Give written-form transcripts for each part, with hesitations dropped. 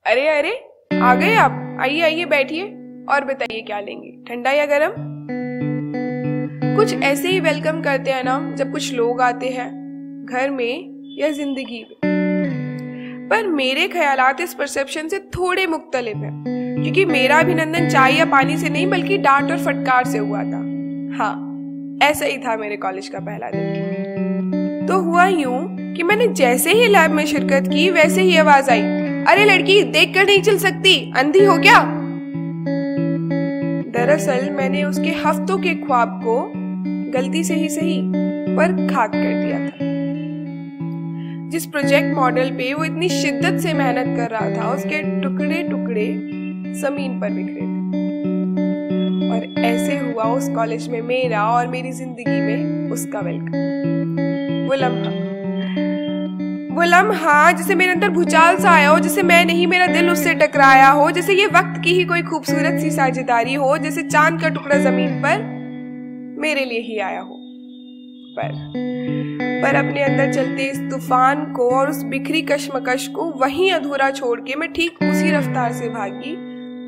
अरे अरे, आ गए आप। आइए आइए बैठिए और बताइए क्या लेंगे, ठंडा या गरम। कुछ ऐसे ही वेलकम करते हैं ना जब कुछ लोग आते हैं घर में या जिंदगी में। पर मेरे ख्यालात इस परसेप्शन से थोड़े मुख्तलिफ हैं, क्योंकि मेरा अभिनंदन चाय या पानी से नहीं बल्कि डांट और फटकार से हुआ था। हाँ, ऐसा ही था मेरे कॉलेज का पहला दिन। तो हुआ यूं कि मैंने जैसे ही लैब में शिरकत की वैसे ही आवाज आई, अरे लड़की, देख कर नहीं चल सकती, अंधी हो क्या। दरअसल मैंने उसके हफ्तों के ख्वाब को गलती से ही सही पर खाक कर दिया था। जिस प्रोजेक्ट मॉडल पे वो इतनी शिद्दत से मेहनत कर रहा था, उसके टुकड़े टुकड़े जमीन पर बिखरे थे। और ऐसे हुआ उस कॉलेज में मेरा और मेरी जिंदगी में उसका वेलकम। वो लम्हा जिसे मेरे अंदर भूचाल सा आया हो, जिसे मैं नहीं मेरा दिल उससे टकराया हो, जैसे ये वक्त की ही कोई खूबसूरत सी साझेदारी हो, जैसे चांद का टुकड़ा जमीन पर मेरे लिए ही आया हो। पर अपने अंदर चलते इस तूफान को और उस बिखरी कशमकश को वहीं अधूरा छोड़ के मैं ठीक उसी रफ्तार से भागी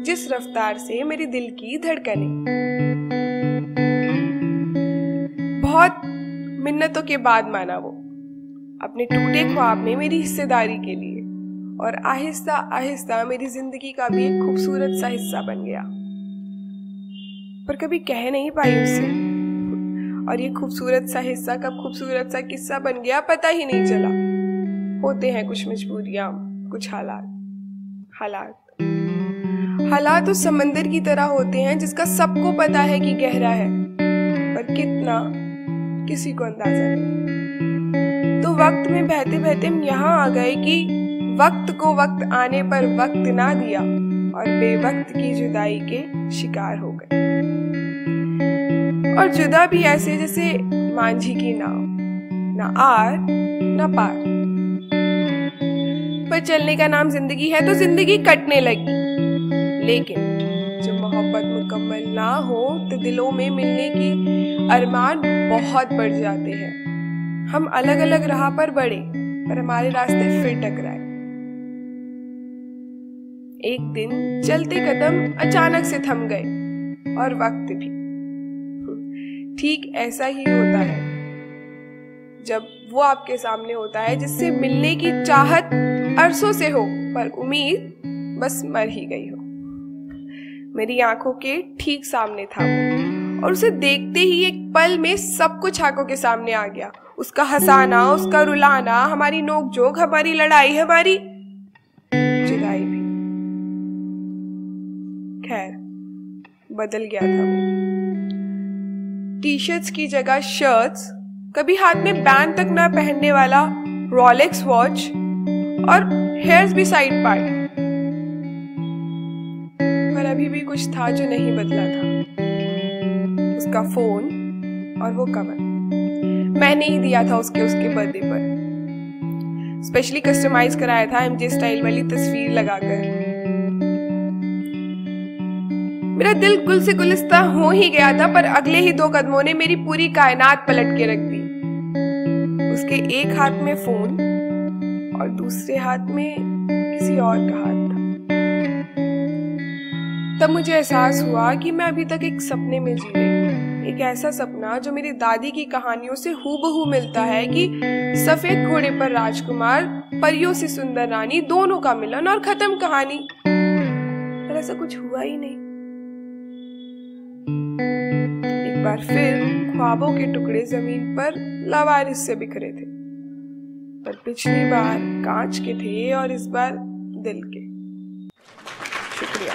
जिस रफ्तार से मेरे दिल की धड़कनें। बहुत मिन्नतों के बाद माना वो अपने टूटे ख्वाब में मेरी हिस्सेदारी के लिए, और आहिस्ता आहिस्ता मेरी जिंदगी का भी एक खूबसूरत सा हिस्सा बन गया। पर कभी कह नहीं पाई उससे, और ये खूबसूरत सा हिस्सा कब खूबसूरत सा किस्सा बन गया पता ही नहीं चला। होते हैं कुछ मजबूरियां, कुछ हालात उस समंदर की तरह होते हैं जिसका सबको पता है कि गहरा है, पर कितना किसी को अंदाजा नहीं। तो वक्त में बहते बहते हम यहाँ आ गए कि वक्त को वक्त आने पर वक्त ना दिया और बेवक्त की जुदाई के शिकार हो गए। और जुदा भी ऐसे जैसे मांझी की नाव, ना आर ना पार। पर चलने का नाम जिंदगी है तो जिंदगी कटने लगी। लेकिन जब मोहब्बत मुकम्मल ना हो तो दिलों में मिलने की अरमान बहुत बढ़ जाते हैं। हम अलग अलग राह पर बढ़े पर हमारे रास्ते फिर टकराए। एक दिन चलते कदम अचानक से थम गए और वक्त भी। ठीक ऐसा ही होता है जब वो आपके सामने होता है जिससे मिलने की चाहत अरसों से हो पर उम्मीद बस मर ही गई हो। मेरी आंखों के ठीक सामने था वो, और उसे देखते ही एक पल में सब कुछ आंखों के सामने आ गया। उसका हंसाना, उसका रुलाना, हमारी नोकझोंक, हमारी लड़ाई, हमारी जुदाई भी। खैर, बदल गया था वो। टी शर्ट्स की जगह शर्ट्स, कभी हाथ में बैंड तक ना पहनने वाला रोलेक्स वॉच, और हेयर्स भी साइड पार्ट। पर अभी भी कुछ था जो नहीं बदला था, उसका फोन और वो कवर। मैंने ही दिया था उसके बर्थडे पर, स्पेशली कस्टमाइज कराया था एमजे स्टाइल वाली तस्वीर लगाकर। मेरा दिल गुल से गुलिस्ता हो ही गया था, पर अगले ही 2 कदमों ने मेरी पूरी कायनात पलट के रख दी। उसके एक हाथ में फोन और दूसरे हाथ में किसी और का हाथ था। तब मुझे एहसास हुआ कि मैं अभी तक एक सपने में जी रही हूँ, एक ऐसा सपना जो मेरी दादी की कहानियों से हूबहू मिलता है कि सफेद घोड़े पर राजकुमार, परियों से सुंदर रानी, दोनों का मिलन और खत्म कहानी। पर ऐसा कुछ हुआ ही नहीं। एक बार फिर ख्वाबों के टुकड़े जमीन पर लावारिस से बिखरे थे, पर पिछली बार कांच के थे और इस बार दिल के। शुक्रिया।